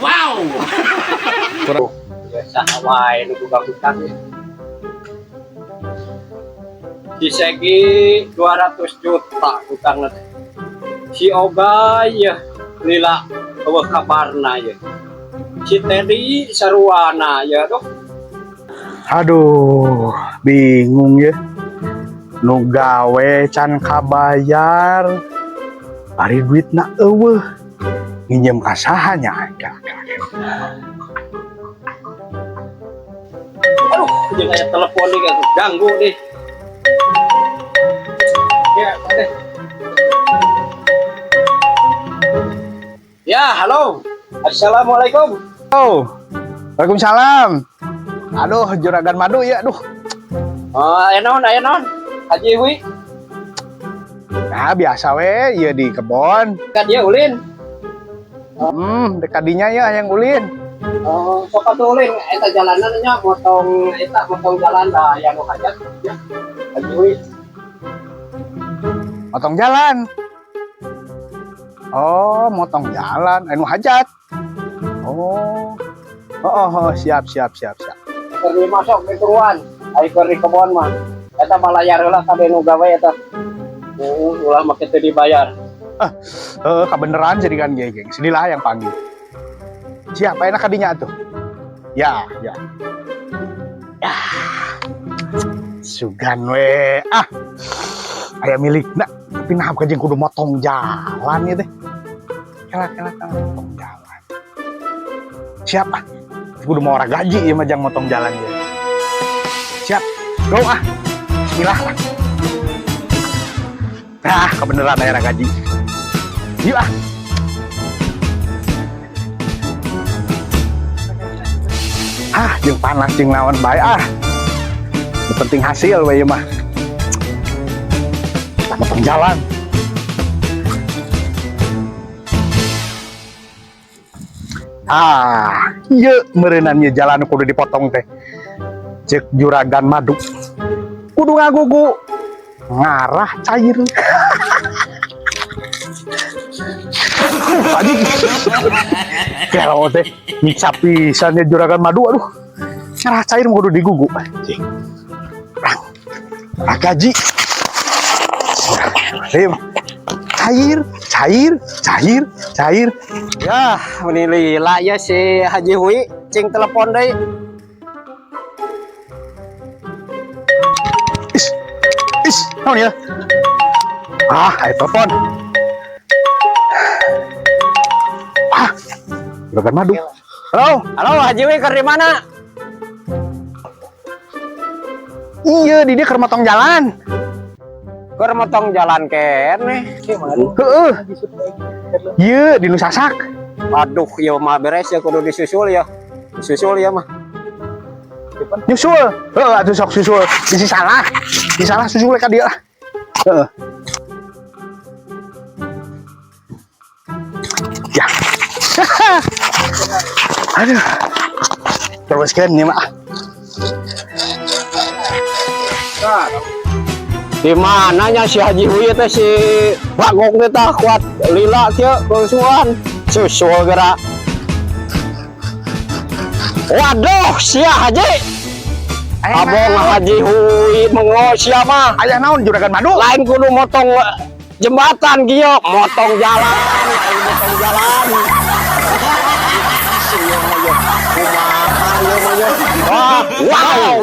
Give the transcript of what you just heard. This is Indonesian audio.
Wow. Biasa wae nu buka hutang. Si Segi 200 juta hutangna. Si Oga ya lila eueuh kabarna ya. Si Teddy saruana ya tuh. Aduh, bingung ya. Nu gawe can kabayar. Ari duitna eueuh. Nginjem ka saha nya? Aduh, jeung aya telepon nih ganggu deh. Ya, deh. Ya, halo. Assalamualaikum. Oh, Waalaikumsalam. Aduh, juragan madu ya, aduh. Aya naon? Haji Hui. Nah, biasa we, ieu di kebon. Kan dia ulin. Dekat dinya ya yang ulin. Sok atuh ulin eta jalanan nya motong jalan da aya nu hajat. Ya. Haji Hui. Motong jalan. Oh, motong jalan. Anu hajat. Oh. Siap. Keur masuk ke turuan. Ai keur di kebon mah. Eta balayar heula kabeh nu gawe eta. Ulah make teu dibayar. Kebeneran jadi kan geng. Sinilah yang panggil. Siapa enak kadinya tuh? Ya. Sugan we. Aya milikna. Tapi nah kajeng kudu motong jalan ya teh. Kela motong jalan. Siapa? Kudu mau ora gaji ya majang motong jalan ya. Siap. Go Bismillah. Kebeneran aya gaji. Yuk jeung panas jeung naon bae yang penting hasil we mah. Kita motong jalan. Ieu meureunnan ieu jalan kudu dipotong teh. Cek juragan madu. Kudu ngagugu. Ngarah cair. Aji. Kalau teh nyiksa pisan ya juragan madu, aduh. Ngarah cair kudu digugu. Gaji. Cair. Ya, meni lila ya si Haji Hui cing telepon deui. Is, naon ya? Ayo telepon. Juragan madu. Halo Haji Hui keur di mana? Iya, di dia keur motong jalan. Keur motong jalan kene. Heeh. Iya, di nu sasak. Aduh, ya mah beres ya kudu disusul ya. Disusul ya mah. Nyusul. Heeh, atuh sok susul. Bisi salah. Di salah susul ka dia lah. Heeh. Ya. Aduh. Teruskeun nih, Mak. Di mananya si Haji Hui teh si Bagong teh tah kuat lila kieu kesusuan susul geura. Waduh, sia Haji. Abong Haji Hui mengo sia mah. Aya naon juragan madu? Lain kudu motong jembatan kieu, motong jalan. Wow.